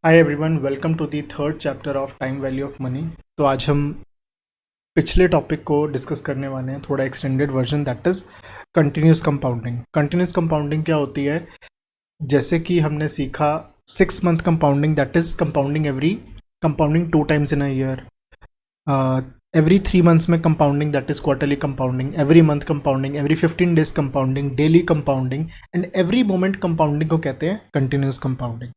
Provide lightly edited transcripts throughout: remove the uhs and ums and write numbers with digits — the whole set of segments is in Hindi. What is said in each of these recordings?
Hi everyone, welcome to the third chapter of time value of money. तो आज हम पिछले टॉपिक को डिस्कस करने वाले हैं, थोड़ा extended version, that is continuous compounding. Continuous compounding क्या होती है? जैसे कि हमने सीखा 6 month compounding, that is compounding 2 times in a year. Every 3 months में compounding, that is quarterly compounding. Every month compounding, every 15 days compounding, daily compounding and every moment compounding को कहते हैं कंटिन्यूस कंपाउंडिंग।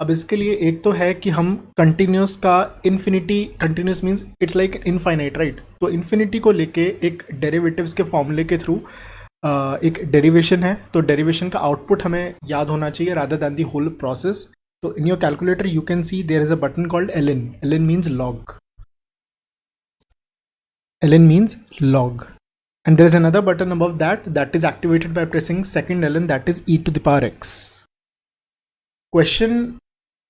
अब इसके लिए एक तो है कि हम कंटिन्यूस का infinity, continuous means it's like infinite, right? तो इन्फिनिटी को लेके एक डेरिवेटिव्स के फॉर्मूले के थ्रू एक डेरिवेशन है, तो डेरिवेशन का आउटपुट हमें याद होना चाहिए rather than the whole process. तो in your calculator you can see there is a button called ln. ln means log. ln means log. And there is another button above that is activated by pressing second ln, that is e to the power x. Question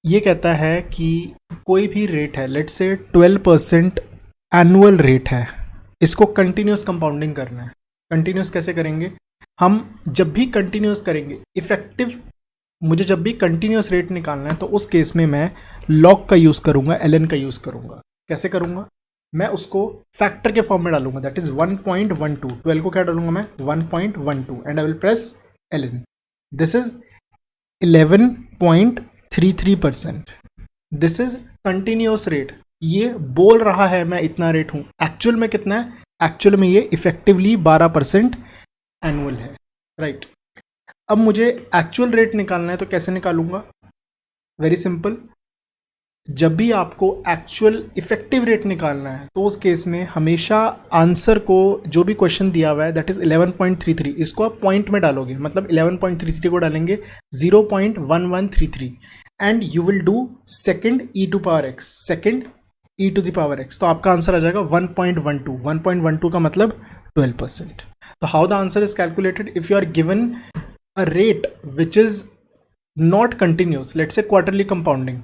ये कहता है कि कोई भी रेट है, लेट्स से 12% एनुअल रेट है, इसको कंटिन्यूस कंपाउंडिंग करना है। कंटिन्यूस कैसे करेंगे? हम जब भी कंटिन्यूस करेंगे इफेक्टिव, मुझे जब भी कंटिन्यूस रेट निकालना है तो उस केस में मैं लॉग का यूज़ करूँगा, ln का यूज़ करूँगा। कैसे करूँगा? मैं उसको फैक्टर के फॉर्म में डालूंगा, दैट इज 1.12। 12 को क्या डालूंगा मैं? 1.12 and I will press ln. This is 11.33%. This is continuous rate. ये बोल रहा है मैं इतना रेट हूं, एक्चुअल में कितना है? एक्चुअल में ये इफेक्टिवली 12% एनुअल है, राइट? अब मुझे एक्चुअल रेट निकालना है तो कैसे निकालूंगा? Very simple. जब भी आपको एक्चुअल इफेक्टिव रेट निकालना है तो उस केस में हमेशा आंसर को, जो भी क्वेश्चन दिया हुआ है दैट इज 11.33, इसको आप पॉइंट में डालोगे, मतलब 11.33 को डालेंगे 0.1133 and you will do second e to power x, second e to the power x, तो आपका आंसर आ जाएगा 1.12। 1.12 का मतलब 12%। तो how the answer is calculated? If you are given a rate which is not continuous, let's say quarterly compounding,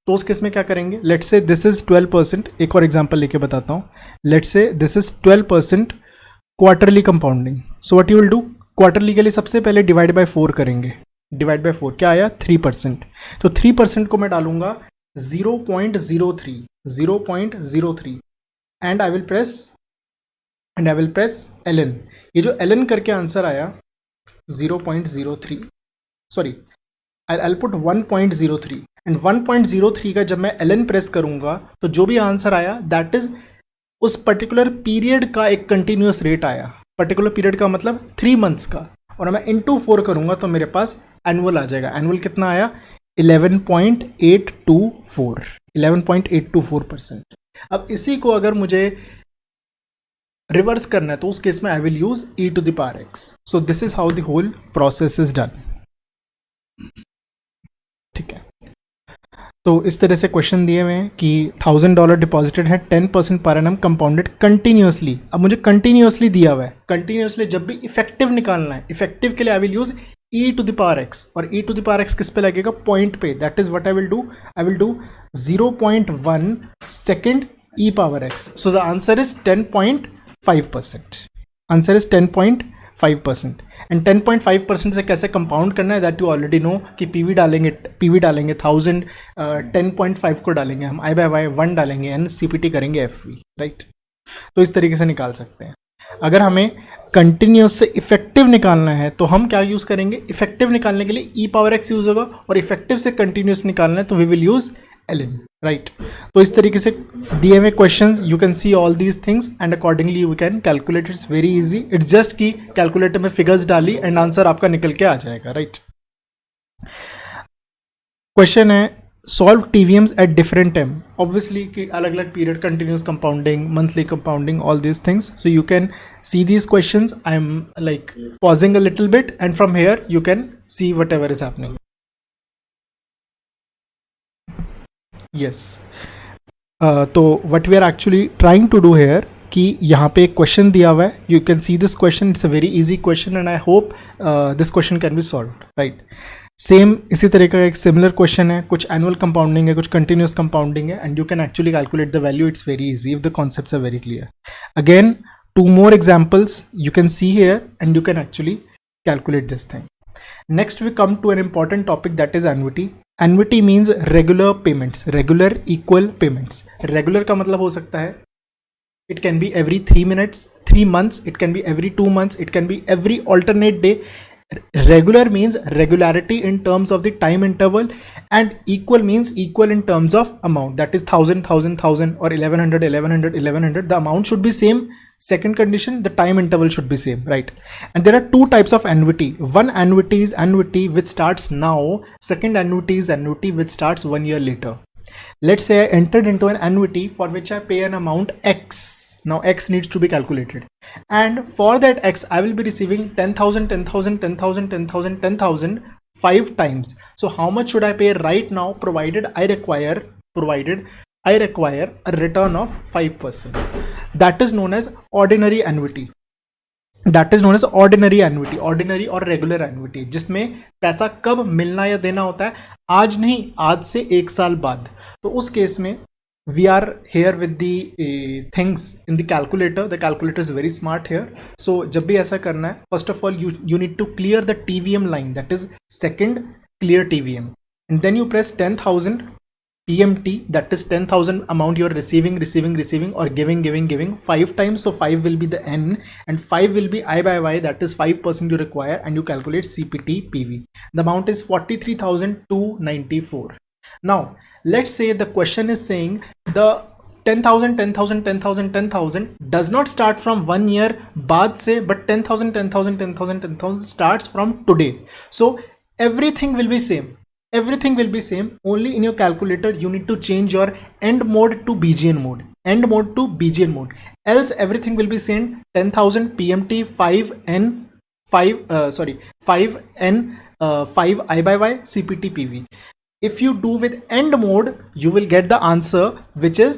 तो उस केस में क्या करेंगे? Let's say this is 12%। एक और एग्जांपल लेके बताता हूँ। Let's say this is 12% quarterly compounding. So what you will do? Quarterly के लिए सबसे पहले डिवाइड बाय 4 करेंगे। डिवाइड बाय 4 क्या आया? 3%। तो 3% को मैं डालूंगा 0.03 and I will press ln. ये जो ln करके आंसर आया 0.03, सॉरी I'll put 1.03 एंड 1.03 का जब मैं ln प्रेस करूंगा तो जो भी आंसर आया दैट इज उस पर्टिकुलर पीरियड का एक कंटिन्यूस रेट आया। पर्टिकुलर पीरियड का मतलब 3 months का, और मैं इंटू 4 करूंगा तो मेरे पास एनुअल आ जाएगा। एनुअल कितना आया? 11.824%। अब इसी को अगर मुझे रिवर्स करना है तो उस केस में I will use e to the power x. So this is how the whole process is done. ठीक है, तो इस तरह से क्वेश्चन दिए हुए हैं कि $1000 डिपॉजिटेड है, 10% पर एनम कंपाउंडेड कंटिन्यूसली। अब मुझे कंटिन्यूसली दिया हुआ है, कंटिन्यूसली जब भी इफेक्टिव निकालना है, इफेक्टिव के लिए I will use e to the power x, और e to the power x किस पे लगेगा? पॉइंट पे। That is what I will do 0.1 second e power x. So the answer is 10.5%। Answer is 10.5%। And 10.5% से कैसे कंपाउंड करना है दैट यू ऑलरेडी नो कि पीवी डालेंगे 1000, 10.5 को डालेंगे हम, i बाय 1 डालेंगे, एंड सीपीटी करेंगे fv, राइट? तो इस तरीके से निकाल सकते हैं। अगर हमें कंटिन्यूस से इफेक्टिव निकालना है तो हम क्या यूज करेंगे? इफेक्टिव निकालने के लिए e पावर x यूज होगा, और इफेक्टिव से कंटिन्यूस निकालना है तो we will use ln, right? तो इस तरीके से दिए हुए questions you can see all these things and accordingly you can calculate. It's very easy. It's just कि कैलकुलेटर में फिगर्स डाली एंड आंसर आपका निकल के आ जाएगा, राइट? क्वेश्चन है solve TVMs at different time. Obviously कि अलग अलग period, continuous compounding, monthly compounding, all these things. So you can see these questions. I am like pausing a little bit and from here you can see whatever is happening. Yes. तो what we are actually trying to do here कि यहाँ पे एक क्वेश्चन दिया हुआ है. You can see this question. It's a very easy question and I hope this question can be solved, right? Same इसी तरह का एक सिमिलर क्वेश्चन है. कुछ एनुअल कंपाउंडिंग है, कुछ कंटिन्यूस कंपाउंडिंग है, and you can actually calculate the value. It's very easy if the concepts are very clear. Again 2 more examples you can see here and you can actually calculate this thing. Next we come to an important topic, that is annuity. Annuity means regular payments, regular equal payments. Regular का मतलब हो सकता है it can be every 3 minutes, 3 months, it can be every 2 months, it can be every alternate day. Regular means regularity in terms of the time interval, and equal means equal in terms of amount, that is 1000 or 1100. The amount should be same. Second condition, the time interval should be same, right? And there are two types of annuity. One annuity is annuity which starts now. Second annuity is annuity which starts 1 year later. Let's say I entered into an annuity for which I pay an amount X. Now X needs to be calculated, and for that X I will be receiving 10,000 5 times. So how much should I pay right now, provided I require a return of 5%? That is known as ordinary annuity. Ordinary और रेगुलर एन्युटी, जिसमें पैसा कब मिलना या देना होता है, आज नहीं, आज से 1 साल बाद. तो उस केस में we are here with the things in the calculator. The calculator is very smart here. So जब भी ऐसा करना है, first of all you need to clear the TVM line, that is second clear TVM, and then you press 10,000 PMT, that is 10,000 amount you are receiving or giving 5 times. So 5 will be the N and 5 will be I by Y, that is 5% you require, and you calculate CPT PV. The amount is 43,294. Now let's say the question is saying the 10,000 does not start from 1 year बाद से, but 10,000 starts from today. So everything will be same. Only in your calculator you need to change your end mode to BGN mode. Else everything will be same. 10,000 PMT 5N 5N 5 I by Y CPT PV. If you do with end mode, you will get the answer which is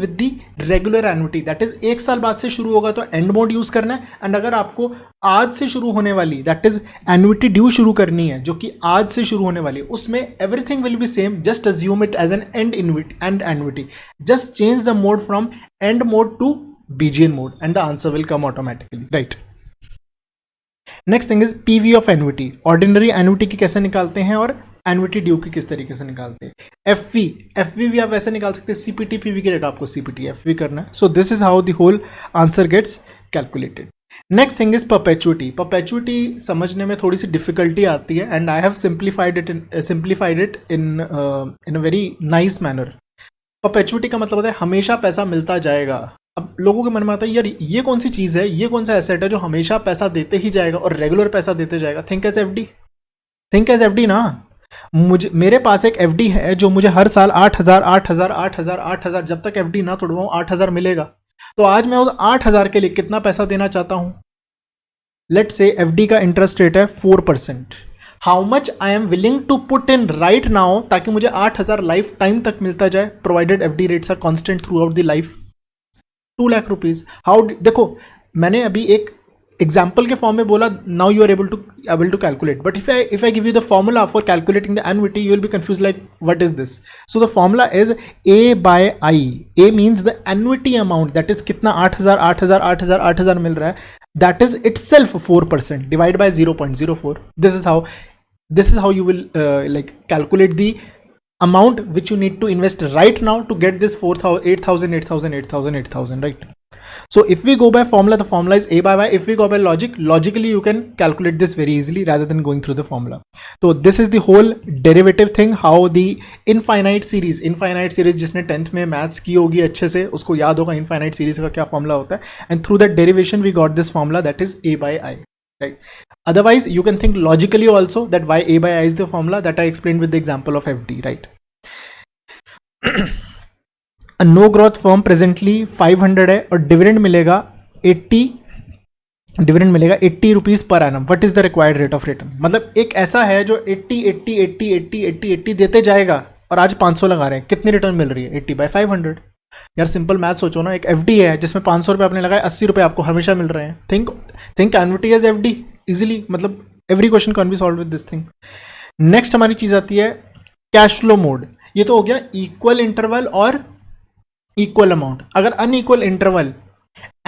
with the regular annuity. That is 1 साल बाद से शुरू होगा तो end mode यूज करना है. एंड अगर आपको आज से शुरू होने वाली, that is annuity due शुरू करनी है, जो कि आज से शुरू होने वाली, उसमें everything will be same. Just assume it as an end annuity. Just change the mode from end mode to BGN mode and the answer will come automatically, right? Next thing is PV of annuity. Ordinary annuity की कैसे निकालते हैं और एन्युटी ड्यू की किस तरीके से निकालते हैं. एफवी भी आप वैसे निकाल सकते हैं. CPT PV के रेट आपको CPT FV करना है. So this is how the whole answer gets calculated. Next thing is perpetuity. Perpetuity समझने में थोड़ी सी डिफिकल्टी आती है and I have simplified it in a very nice manner. Perpetuity का मतलब होता है हमेशा पैसा मिलता जाएगा. अब लोगों के मन में आता है यार ये कौन सी चीज़ है, ये कौन सा एसेट है जो हमेशा पैसा देते ही जाएगा और रेगुलर पैसा देते जाएगा. थिंक एज एफडी ना. मेरे पास एक FD है जो मुझे हर साल 8,000 जब तक FD ना तोड़वाऊं 8,000 मिलेगा. तो आज मैं उस 8,000 के लिए कितना पैसा देना चाहता हूं. लेट्स से FD का इंटरेस्ट रेट है 4%. How much I am willing to put in right now ताकि मुझे 8,000 लाइफ टाइम तक मिलता जाए, provided FD rates are constant throughout the life. 2 lakh rupees. देखो मैंने अभी एक एग्जाम्पल के फॉर्म में बोला, now you are able to calculate. But if I give you the formula for calculating the annuity you will be confuse like what is this. So the formula is A by I. A means the annuity amount, that is कितना 8,000 मिल रहा है, that is itself 4% divide by 0.04. This is how you will like calculate the amount which you need to invest right now to get this 8,000, right? So if we go by formula, the formula is A by Y. If we go by logically you can calculate this very easily rather than going through the formula. So this is the whole derivative thing, how the infinite series जिसने 10th में maths की होगी अच्छे से उसको याद होगा infinite series का क्या formula होता है, and through that derivation we got this formula that is A by I, right? Otherwise you can think logically also that why A by I is the formula that I explained with the example of FD, right? A no growth firm presently 500 है और डिविडेंड मिलेगा 80 rupees per annum. What is the required rate of return. मतलब एक ऐसा है जो 80 देते जाएगा और आज 500 लगा रहे हैं, कितनी रिटर्न मिल रही है 80 by 500. यार सिंपल मैथ सोचो ना. एक FD है जिसमें 500 रुपये आपने लगाए, 80 रुपये आपको हमेशा मिल रहे हैं. Think annuity as FD easily. मतलब every question can be solve with this thing. Next हमारी चीज आती है कैश फ्लो मोड. ये तो हो गया इक्वल इंटरवल और इक्वल अमाउंट. अगर unequal interval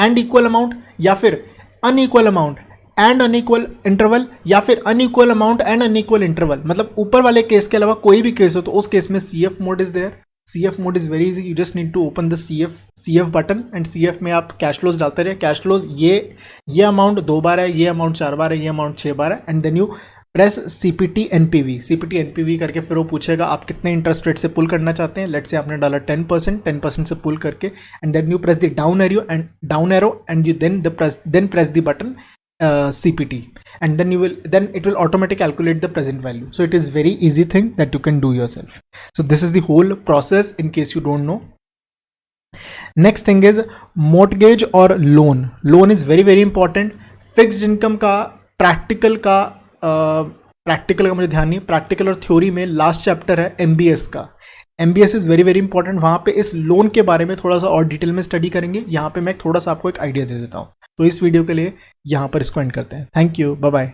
and equal amount या फिर unequal amount and unequal interval या फिर unequal amount and unequal interval, मतलब ऊपर वाले केस के अलावा कोई भी केस हो तो उस केस में CF mode is there. CF mode is very easy, you just need to open the CF button and CF में आप कैश फ्लोज डालते रहे। कैश फ्लोज ये अमाउंट 2 बार है, ये अमाउंट 4 बार है, ये अमाउंट 6 बार है, and then you press CPT NPV करके फिर वो पूछेगा आप कितने इंटरेस्ट रेट से पुल करना चाहते हैं। लेट्स से आपने डाला 10% से पुल करके, and then you press the down arrow and you then press the button CPT, and then it will automatically calculate the present value. So it is very easy thing that you can do yourself. So this is the whole process in case you don't know. Next thing is mortgage or loan. Loan is very very important. Fixed income का practical का मुझे ध्यान नहीं, practical और theory में last chapter है MBS का। MBS is very very important, वहाँ पे इस लोन के बारे में थोड़ा सा और डिटेल में स्टडी करेंगे। यहाँ पे मैं थोड़ा सा आपको एक आइडिया दे देता हूँ। तो इस वीडियो के लिए यहाँ पर इसको एंड करते हैं। Thank you, bye bye.